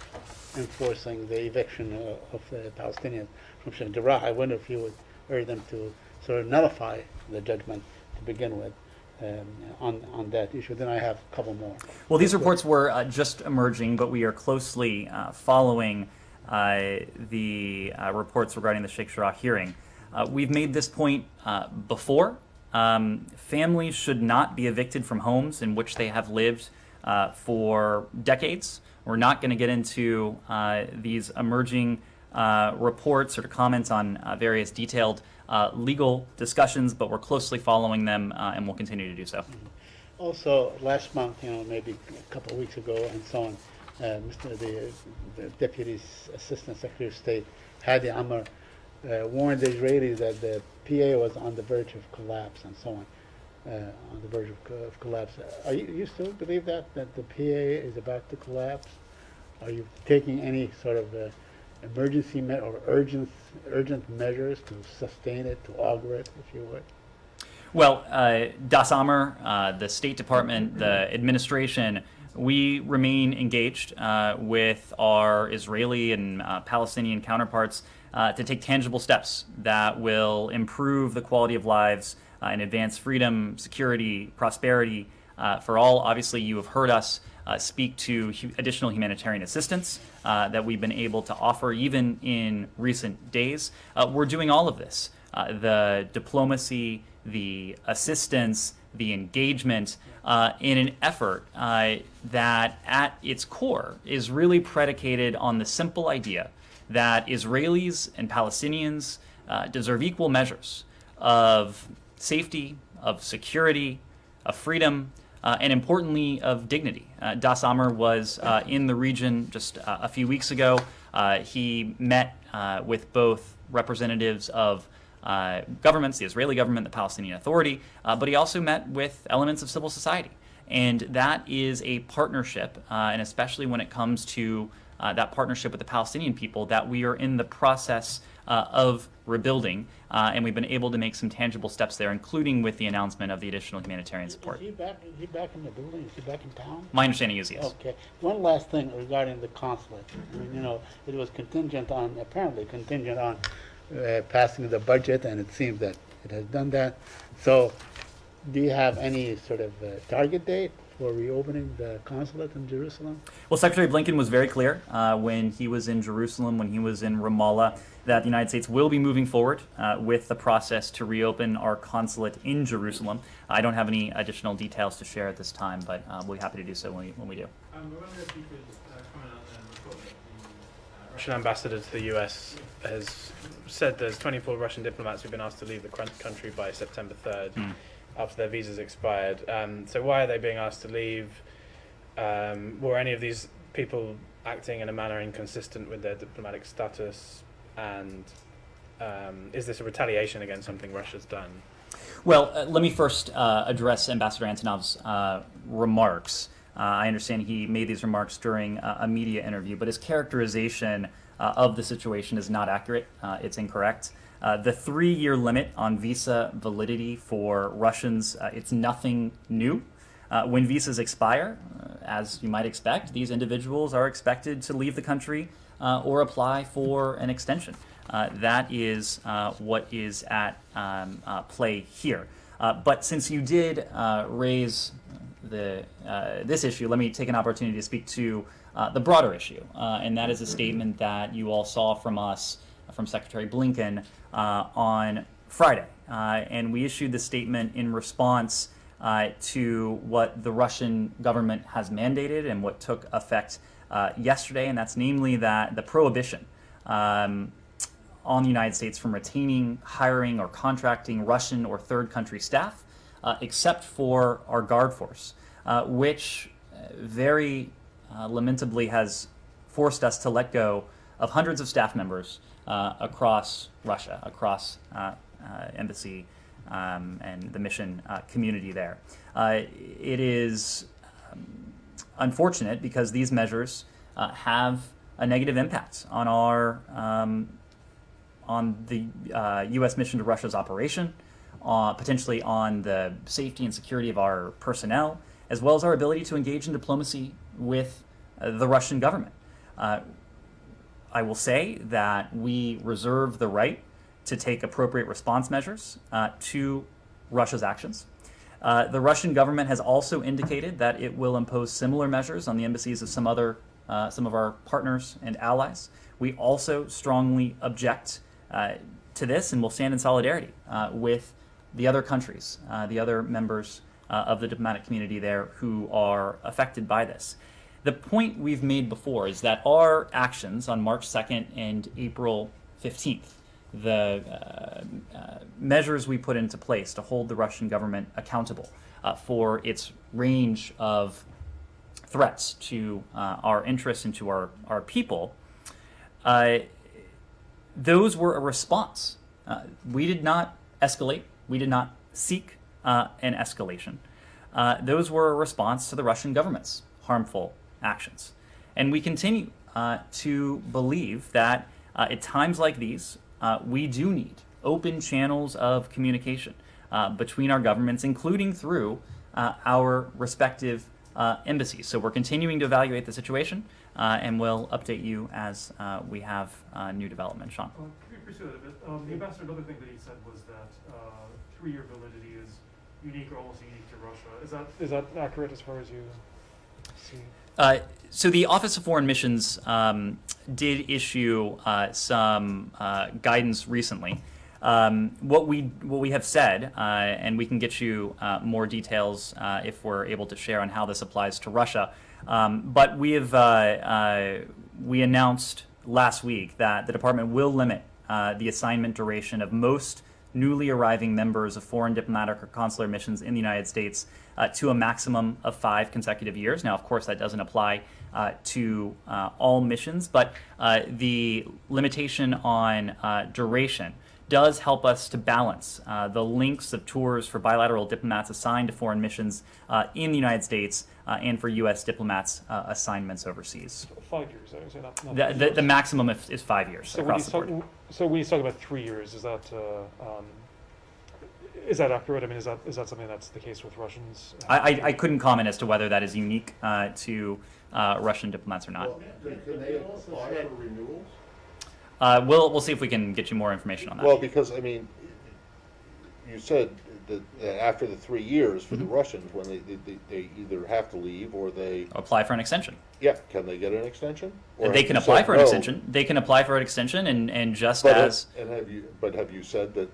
enforcing the eviction of the Palestinians from Sheikh Jarrah. I wonder if you would urge them to sort of nullify the judgment to begin with on that issue. Then I have a couple more. Well, these reports were just emerging, but we are closely following the reports regarding the Sheikh Jarrah hearing. We've made this point before. Families should not be evicted from homes in which they have lived for decades. We're not going to get into these emerging reports or to comments on various detailed legal discussions, but we're closely following them and will continue to do so. Also, last month, maybe a couple of weeks ago and so on, the Deputy Assistant Secretary of State, Hadi Amr, warned the Israelis that the PA was on the verge of collapse and so on, on the verge of collapse. You still believe that the PA is about to collapse? Are you taking any sort of emergency or urgent measures to sustain it, to augur it, if you would? Well, Das Amr, the State Department, the administration we remain engaged with our Israeli and Palestinian counterparts to take tangible steps that will improve the quality of lives and advance freedom, security, prosperity for all. Obviously, you have heard us speak to additional humanitarian assistance that we've been able to offer even in recent days. We're doing all of this. The diplomacy, the assistance, the engagement in an effort that at its core is really predicated on the simple idea that Israelis and Palestinians deserve equal measures of safety, of security, of freedom, and importantly, of dignity. Das Amr was in the region just a few weeks ago. He met with both representatives of governments, the Israeli government, the Palestinian Authority, but he also met with elements of civil society. And that is a partnership, and especially when it comes to that partnership with the Palestinian people, that we are in the process of rebuilding, and we've been able to make some tangible steps there, including with the announcement of the additional humanitarian support. Is he back in the building? Is he back in town? My understanding is yes. Okay. One last thing regarding the consulate. I mean, it was apparently contingent on passing the budget, and it seems that it has done that. So, do you have any sort of target date for reopening the consulate in Jerusalem? Well, Secretary Blinken was very clear when he was in Jerusalem, when he was in Ramallah, that the United States will be moving forward with the process to reopen our consulate in Jerusalem. I don't have any additional details to share at this time, but we'll be happy to do so when we do. I wonder if you could comment on the report that the Russian ambassador to the U.S. has said there's 24 Russian diplomats who've been asked to leave the country by September 3rd after their visas expired. So why are they being asked to leave? Were any of these people acting in a manner inconsistent with their diplomatic status? And is this a retaliation against something Russia's done? Well, let me first address Ambassador Antonov's remarks. I understand he made these remarks during a media interview, but his characterization of the situation is not accurate. It's incorrect. The 3-year limit on visa validity for Russians, it's nothing new. When visas expire, as you might expect, these individuals are expected to leave the country or apply for an extension. That is what is at play here. But since you did raise this issue, let me take an opportunity to speak to the broader issue, and that is a statement that you all saw from us, from Secretary Blinken, on Friday. And we issued the statement in response to what the Russian government has mandated and what took effect yesterday, and that's namely that the prohibition on the United States from retaining, hiring, or contracting Russian or third country staff, except for our Guard force, which very lamentably has forced us to let go of hundreds of staff members across Russia, across embassy and the mission community there. It is unfortunate because these measures have a negative impact on our on the U.S. mission to Russia's operation, potentially on the safety and security of our personnel, as well as our ability to engage in diplomacy with the Russian government. I will say that we reserve the right to take appropriate response measures to Russia's actions. The Russian government has also indicated that it will impose similar measures on the embassies of some of our partners and allies. We also strongly object to this and will stand in solidarity with the other countries, the other members of the diplomatic community there who are affected by this. The point we've made before is that our actions on March 2nd and April 15th, the measures we put into place to hold the Russian government accountable for its range of threats to our interests and to our people, those were a response. We did not escalate. We did not seek an escalation. Those were a response to the Russian government's harmful actions. And we continue to believe that at times like these, we do need open channels of communication between our governments, including through our respective embassies. So we're continuing to evaluate the situation, and we'll update you as we have new development. Sean. Can we pursue that a bit? The ambassador, another thing that he said was that 3-year validity is unique or almost unique to Russia. Is that accurate as far as you see? So the Office of Foreign Missions did issue some guidance recently. What we have said, and we can get you more details if we're able to share on how this applies to Russia. But we announced last week that the department will limit the assignment duration of most newly arriving members of foreign diplomatic or consular missions in the United States to a maximum of 5 consecutive years. Now, of course, that doesn't apply to all missions, but the limitation on duration does help us to balance the lengths of tours for bilateral diplomats assigned to foreign missions in the United States and for U.S. diplomats assignments overseas. 5 years, I would say not The maximum is 5 years so across the board. So when you talk about 3 years, is that accurate? I mean, is that something that's the case with Russians? I couldn't comment as to whether that is unique to Russian diplomats or not. Well, can they apply for renewals? We'll see if we can get you more information on that. Well, because, I mean, you said that after the 3 years for the Russians, when they either have to leave or they... Apply for an extension. Yeah, can they get an extension? Or They have can you apply said for an no? extension. They can apply for an extension, and just But as... have you said that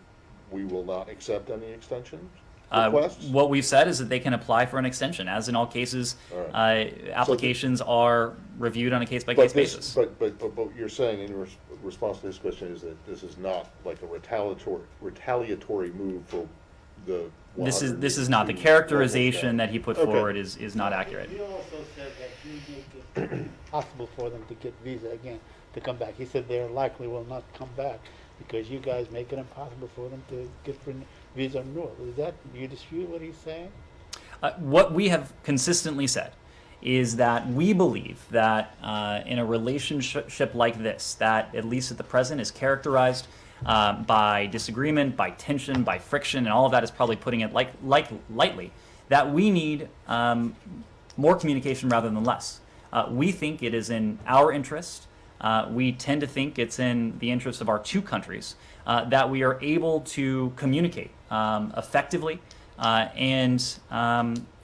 we will not accept any extensions requests? requests? What we've said is that they can apply for an extension. As in all cases, All applications are reviewed on a case-by-case basis. But what you're saying in response to this question is that this is not like a retaliatory move for the... This is not. The characterization that he put forward is not accurate. He also said that you make it possible for them to get visa again, to come back. He said they likely will not come back because you guys make it impossible for them to get visa renewal. Is that, you dispute what he's saying? What we have consistently said is that we believe that in a relationship like this, that at least at the present is characterized by disagreement, by tension, by friction, and all of that is probably putting it lightly, that we need more communication rather than less. We think it is in our interest. We tend to think it's in the interest of our two countries that we are able to communicate effectively and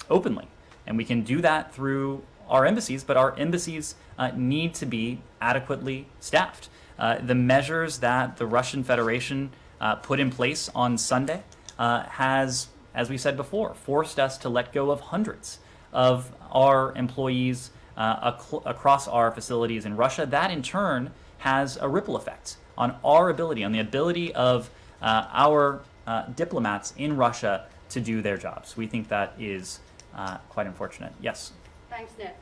openly. And we can do that through our embassies, but our embassies need to be adequately staffed. The measures that the Russian Federation put in place on Sunday has, as we said before, forced us to let go of hundreds of our employees across our facilities in Russia. That in turn has a ripple effect on our ability, on the ability of our diplomats in Russia to do their jobs. We think that is quite unfortunate. Yes? Thanks, Ned.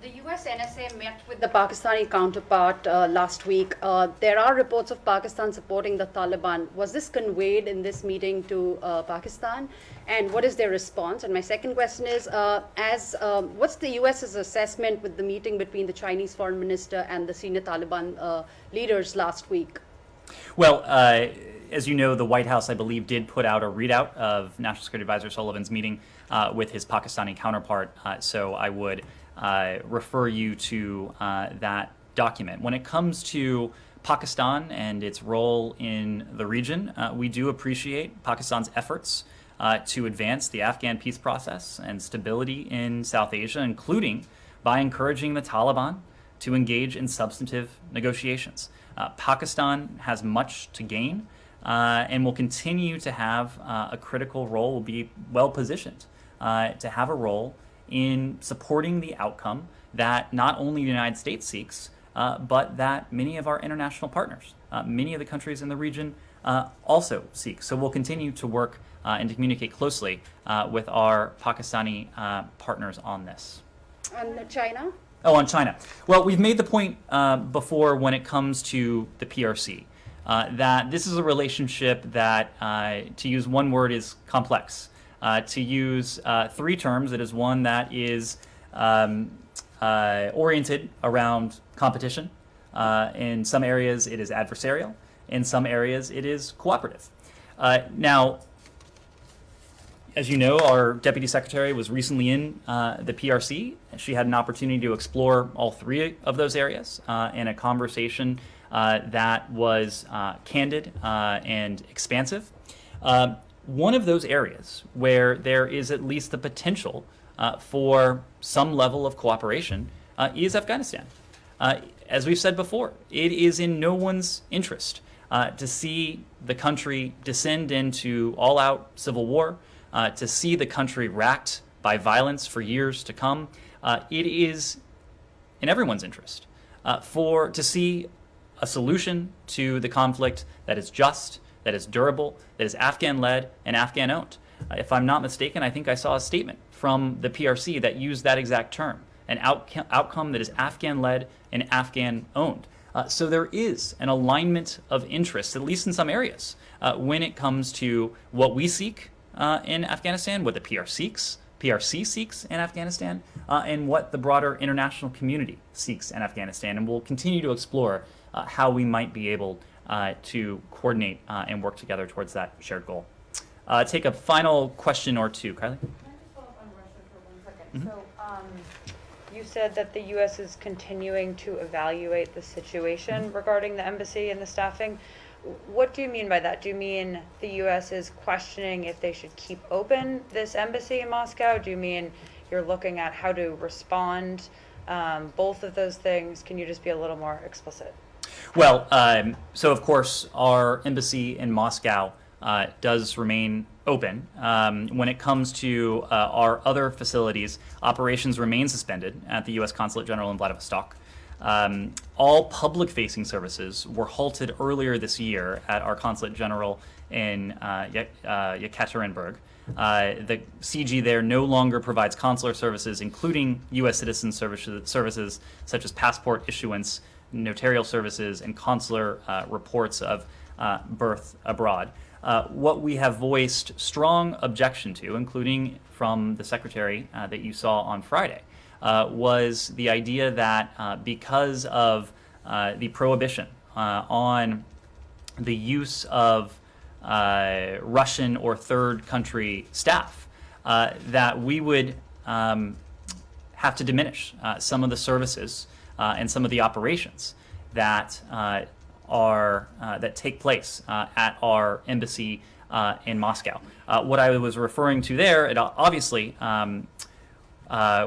The US NSA met with the Pakistani counterpart last week. There are reports of Pakistan supporting the Taliban. Was this conveyed in this meeting to Pakistan? And what is their response? And my second question is, what's the US's assessment with the meeting between the Chinese foreign minister and the senior Taliban leaders last week? Well, as you know, the White House, I believe, did put out a readout of National Security Advisor Sullivan's meeting with his Pakistani counterpart. So I would refer you to that document. When it comes to Pakistan and its role in the region, we do appreciate Pakistan's efforts to advance the Afghan peace process and stability in South Asia, including by encouraging the Taliban to engage in substantive negotiations. Pakistan has much to gain and will continue to have a critical role, will be well positioned to have a role in supporting the outcome that not only the United States seeks, but that many of our international partners, many of the countries in the region also seek. So we'll continue to work and to communicate closely with our Pakistani partners on this. And China? Oh, on China. Well, we've made the point before when it comes to the PRC that this is a relationship that, to use one word, is complex. To use three terms, it is one that is oriented around competition. In some areas, it is adversarial. In some areas, it is cooperative. Now, As you know, our Deputy Secretary was recently in the PRC. She had an opportunity to explore all three of those areas in a conversation that was candid and expansive. One of those areas where there is at least the potential for some level of cooperation is Afghanistan. As we've said before, it is in no one's interest to see the country descend into all-out civil war, to see the country racked by violence for years to come. It is in everyone's interest to see a solution to the conflict that is just, that is durable, that is Afghan-led and Afghan-owned. If I'm not mistaken, I think I saw a statement from the PRC that used that exact term, an outcome that is Afghan-led and Afghan-owned. So there is an alignment of interests, at least in some areas, when it comes to what we seek in Afghanistan, what the PRC seeks in Afghanistan, and what the broader international community seeks in Afghanistan. And we'll continue to explore how we might be able to coordinate and work together towards that shared goal. Take a final question or two. Kylie? Can I just follow up on Russia for 1 second? So you said that the U.S. is continuing to evaluate the situation regarding the embassy and the staffing. What do you mean by that? Do you mean the U.S. is questioning if they should keep open this embassy in Moscow? Do you mean you're looking at how to respond? Both of those things. Can you just be a little more explicit? Well, so of course, our embassy in Moscow does remain open. When it comes to our other facilities, operations remain suspended at the U.S. Consulate General in Vladivostok. All public-facing services were halted earlier this year at our Consulate General in Yekaterinburg. The CG there no longer provides consular services, including U.S. citizen services such as passport issuance, notarial services, and consular reports of birth abroad. What we have voiced strong objection to, including from the Secretary that you saw on Friday, was the idea that because of the prohibition on the use of Russian or third country staff, that we would have to diminish some of the services and some of the operations that that take place at our embassy in Moscow. What I was referring to there, obviously,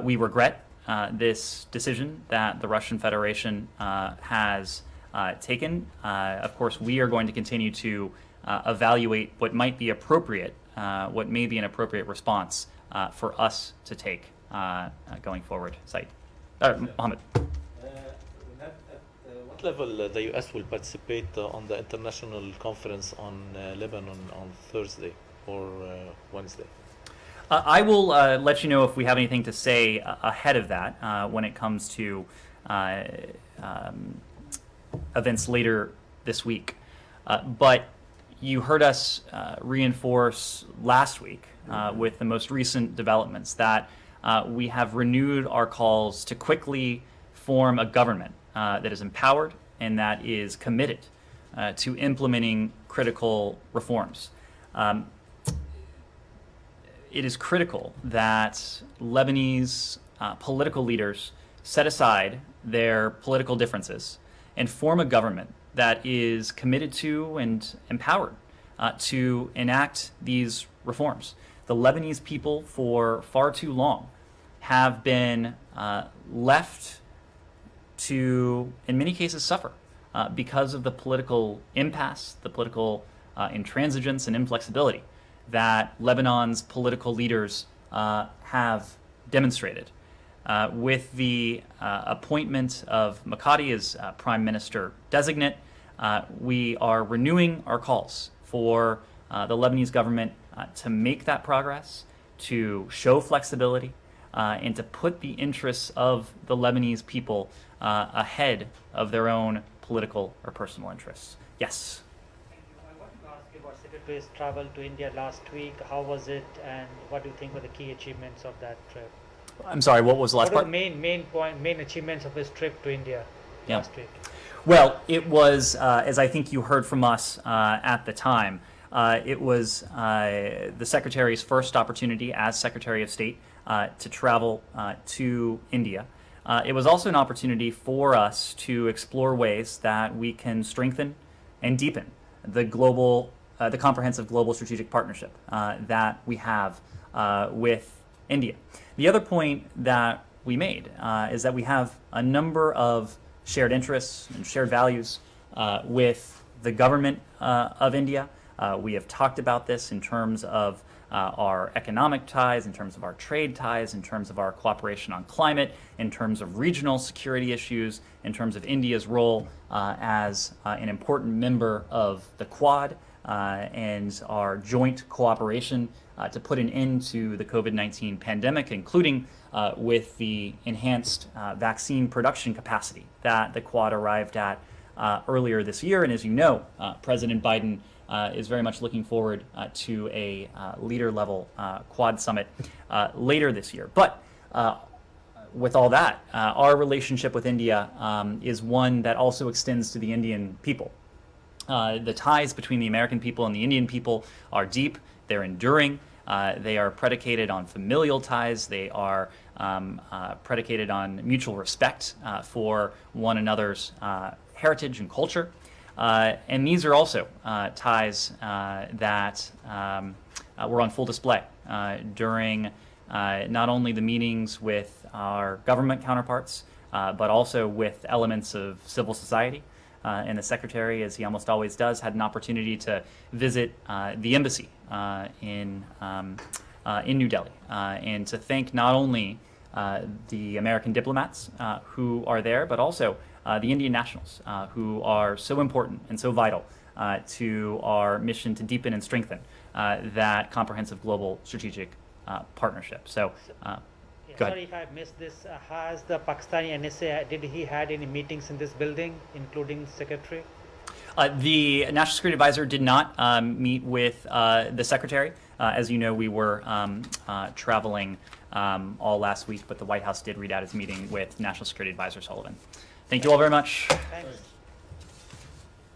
we regret this decision that the Russian Federation has taken. Of course, we are going to continue to evaluate what might be appropriate, what may be an appropriate response for us to take going forward. Said. Mohammed. What level the U.S. will participate on the international conference on Lebanon on Thursday or Wednesday? I will let you know if we have anything to say ahead of that when it comes to events later this week. But you heard us reinforce last week with the most recent developments that we have renewed our calls to quickly form a government that is empowered and that is committed to implementing critical reforms. It is critical that Lebanese political leaders set aside their political differences and form a government that is committed to and empowered to enact these reforms. The Lebanese people for far too long have been left to, in many cases, suffer because of the political impasse, the political intransigence and inflexibility that Lebanon's political leaders have demonstrated. With the appointment of Makati as Prime Minister designate, we are renewing our calls for the Lebanese government to make that progress, to show flexibility, and to put the interests of the Lebanese people ahead of their own political or personal interests. Yes? Thank you. I wanted to ask you about Secretary's travel to India last week. How was it, and what do you think were the key achievements of that trip? I'm sorry, what was the last What part? were the main achievements of his trip to India last week? Well, it was, as I think you heard from us at the time, It was the Secretary's first opportunity as Secretary of State to travel to India. It was also an opportunity for us to explore ways that we can strengthen and deepen the comprehensive global strategic partnership that we have with India. The other point that we made is that we have a number of shared interests and shared values with the government of India. We have talked about this in terms of our economic ties, in terms of our trade ties, in terms of our cooperation on climate, in terms of regional security issues, in terms of India's role as an important member of the Quad, and our joint cooperation to put an end to the COVID-19 pandemic, including with the enhanced vaccine production capacity that the Quad arrived at earlier this year. And as you know, President Biden is very much looking forward to a leader-level Quad summit later this year. But with all that, our relationship with India is one that also extends to the Indian people. The ties between the American people and the Indian people are deep, they're enduring, they are predicated on familial ties, they are predicated on mutual respect for one another's heritage and culture. And these are also ties that were on full display during not only the meetings with our government counterparts, but also with elements of civil society. And the Secretary, as he almost always does, had an opportunity to visit the embassy in New Delhi and to thank not only the American diplomats who are there, but also the Indian nationals who are so important and so vital to our mission to deepen and strengthen that comprehensive global strategic partnership. So, go ahead. Sorry if I missed this. Has the Pakistani NSA, did he had any meetings in this building, including Secretary? The National Security Advisor did not meet with the Secretary. As you know, we were traveling all last week, but the White House did read out his meeting with National Security Advisor Sullivan. Thank you all very much. Thanks.